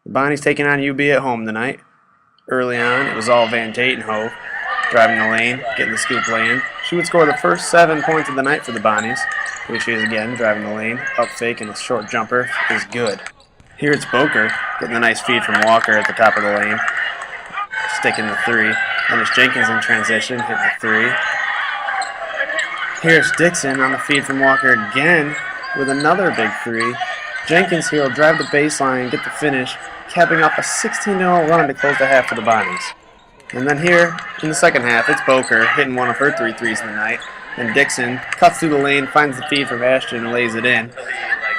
The Bonnies taking on UB at home tonight. Early on, it was all Van Tatenhove driving the lane, getting the scoop lane. She would score the first 7 points of the night for the Bonnies. Here she is again, driving the lane, up fake, and a short jumper is good. Here it's Boker, getting a nice feed from Walker at the top of the lane, sticking the 3. Then it's Jenkins in transition, hitting the 3. Here's Dixon on the feed from Walker again with another big 3. Jenkins here will drive the baseline, get the finish, capping up a 16-0 run to close the half for the Bonnies. And then here, in the second half, it's Boker hitting one of her 3 threes in the night. And Dixon cuts through the lane, finds the feed from Ashton, and lays it in.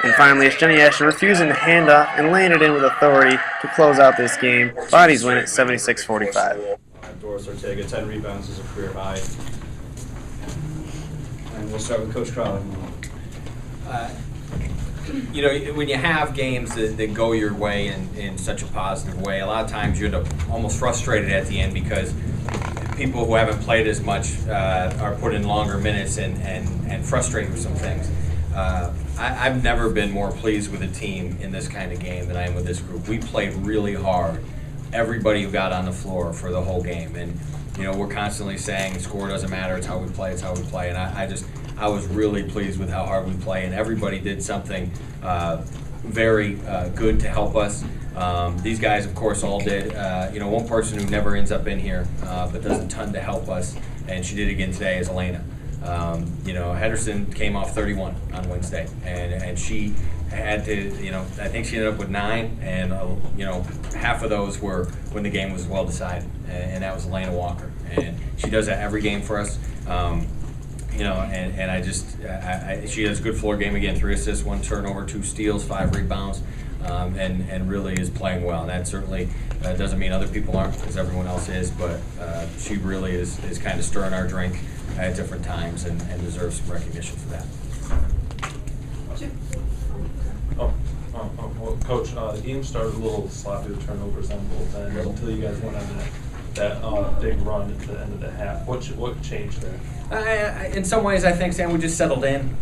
And finally, it's Jenny Ashton refusing to hand up and laying it in with authority to close out this game. Bonnies win it 76-45. Doris Ortega, 10 rebounds is a career high. And we'll start with Coach Crowley. You know, when you have games that go your way in such a positive way, a lot of times you end up almost frustrated at the end because people who haven't played as much are put in longer minutes and frustrated with some things. I've never been more pleased with a team in this kind of game than I am with this group. We played really hard. Everybody who got on the floor for the whole game. And, you know, we're constantly saying score doesn't matter, it's how we play, it's how we play. And I was really pleased with how hard we play, and everybody did something very good to help us. These guys, of course, all did. You know, one person who never ends up in here but does a ton to help us, and she did again today, is Elena. You know, Henderson came off 31 on Wednesday, and she had to, you know, I think she ended up with 9, and, you know, half of those were when the game was well decided, and that was Elena Walker. And she does that every game for us. You know, and she has a good floor game again, 3 assists, 1 turnover, 2 steals, 5 rebounds, and really is playing well. And that certainly doesn't mean other people aren't, because everyone else is, but she really is kind of stirring our drink at different times and deserves some recognition for that. Well, Coach, the game started a little sloppy with turnovers on both ends until you guys went on that big run at the end of the half. What changed there? In some ways, I think, Sam, we just settled in.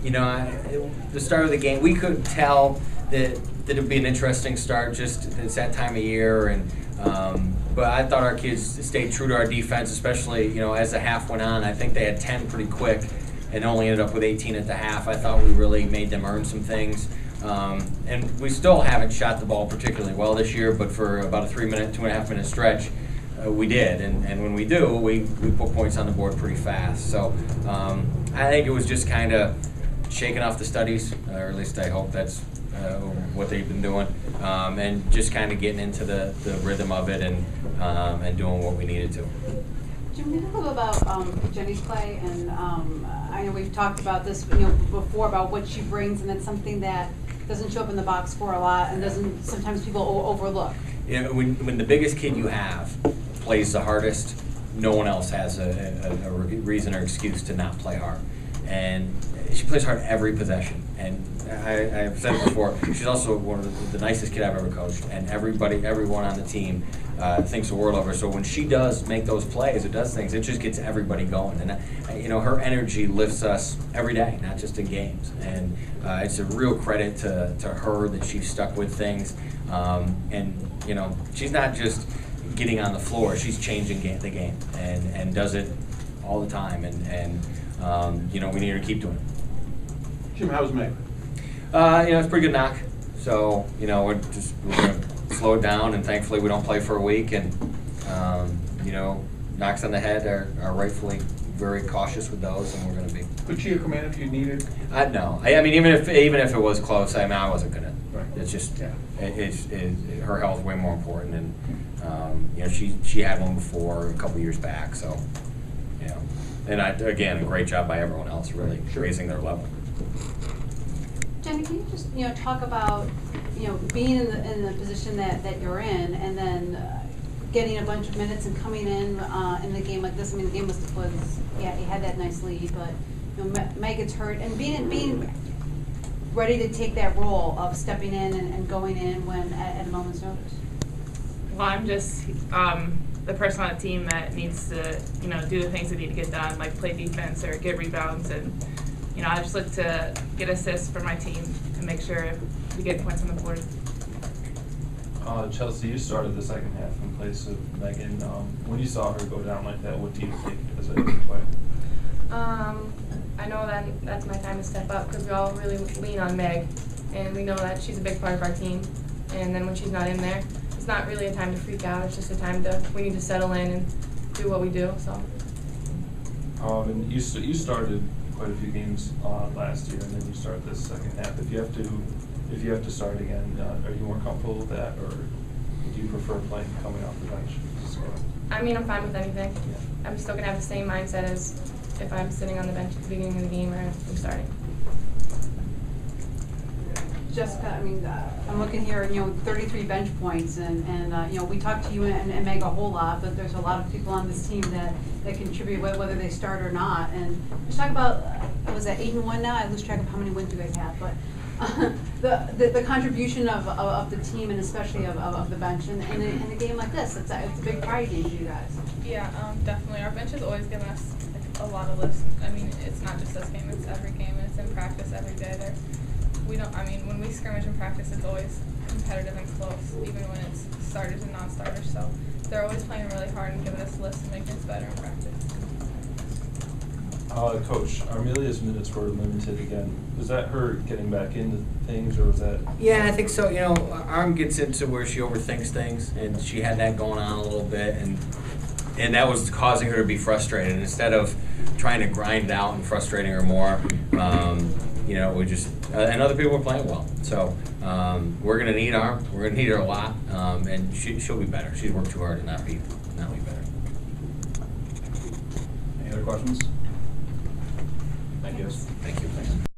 You know, the start of the game, we could tell that it would be an interesting start. Just it's that time of year, and but I thought our kids stayed true to our defense, especially, you know, as the half went on. I think they had 10 pretty quick, and only ended up with 18 at the half. I thought we really made them earn some things. And we still haven't shot the ball particularly well this year, but for about a 2.5 minute stretch, we did. And when we do, we put points on the board pretty fast. So I think it was just kind of shaking off the studies, or at least I hope that's what they've been doing, and just kind of getting into the rhythm of it and doing what we needed to. Jim, can you talk a little about Jenny's play? And I know we've talked about this, you know, before about what she brings, and it's something that doesn't show up in the box score a lot, and doesn't sometimes people overlook. You know, when the biggest kid you have plays the hardest, no one else has a reason or excuse to not play hard. And she plays hard every possession. And I've said it before, she's also one of the nicest kid I've ever coached. And everyone on the team thinks the world of her. So when she does make those plays or does things, it just gets everybody going. And, you know, her energy lifts us every day, not just in games. And it's a real credit to her that she's stuck with things. And, you know, she's not just getting on the floor, she's changing the game and does it all the time. And you know, we need her to keep doing it. Jim, how's Meg? You know, it's a pretty good knock. So, you know, we're going to slow it down, and thankfully we don't play for a week. And, you know, knocks on the head are rightfully very cautious with those, and we're going to be. Could she have come in if you needed? No. I mean, even if it was close, I mean, I wasn't going to. Right. It's just, her health is way more important. And, you know, she had one before a couple years back, so, you know. And again, a great job by everyone else, really raising their level. Jenny, can you just, you know, talk about, you know, being in the position that you're in, and then getting a bunch of minutes and coming in the game like this? I mean, the game was yeah, you had that nice lead, but, you know, Meg gets hurt, and being ready to take that role of stepping in and going in when at a moment's notice. Well, I'm just the person on the team that needs to, you know, do the things that need to get done, like play defense or get rebounds, and, you know, I just look to get assists for my team and make sure we get points on the board. Chelsea, you started the second half in place of Megan. When you saw her go down like that, what do you think as a player? I know that that's my time to step up because we all really lean on Meg, and we know that she's a big part of our team. And then when she's not in there, it's not really a time to freak out. It's just a time we need to settle in and do what we do. So. And you started quite a few games last year, and then you start this second half. If you have to start again, are you more comfortable with that, or do you prefer playing coming off the bench? I mean, I'm fine with anything. Yeah. I'm still gonna have the same mindset as if I'm sitting on the bench at the beginning of the game or if I'm starting. Jessica, I mean, I'm looking here, 33 bench points, and we talk to you and Meg a whole lot, but there's a lot of people on this team that contribute, whether they start or not. And just talk about, was that 8-1 now? I lose track of how many wins you guys have, but the contribution of the team, and especially of the bench, and in a game like this, it's a big pride game for you guys. Yeah, definitely. Our bench has always given us a lot of lifts. I mean, it's not just this game; it's every game, and it's in practice every day. When we scrimmage in practice, it's always competitive and close, even when it's starters and non-starters. So they're always playing really hard and giving us lifts and making us better in practice. Coach, Armelia's minutes were limited again. Was that her getting back into things, or was that? Yeah, I think so. Arm gets into where she overthinks things, and she had that going on a little bit, and that was causing her to be frustrated. And instead of trying to grind out and frustrating her more, we just and other people were playing well. So we're gonna need Arm. We're gonna need her a lot, and she'll be better. She's worked too hard to not be better. Any other questions? Thank you. Thank you.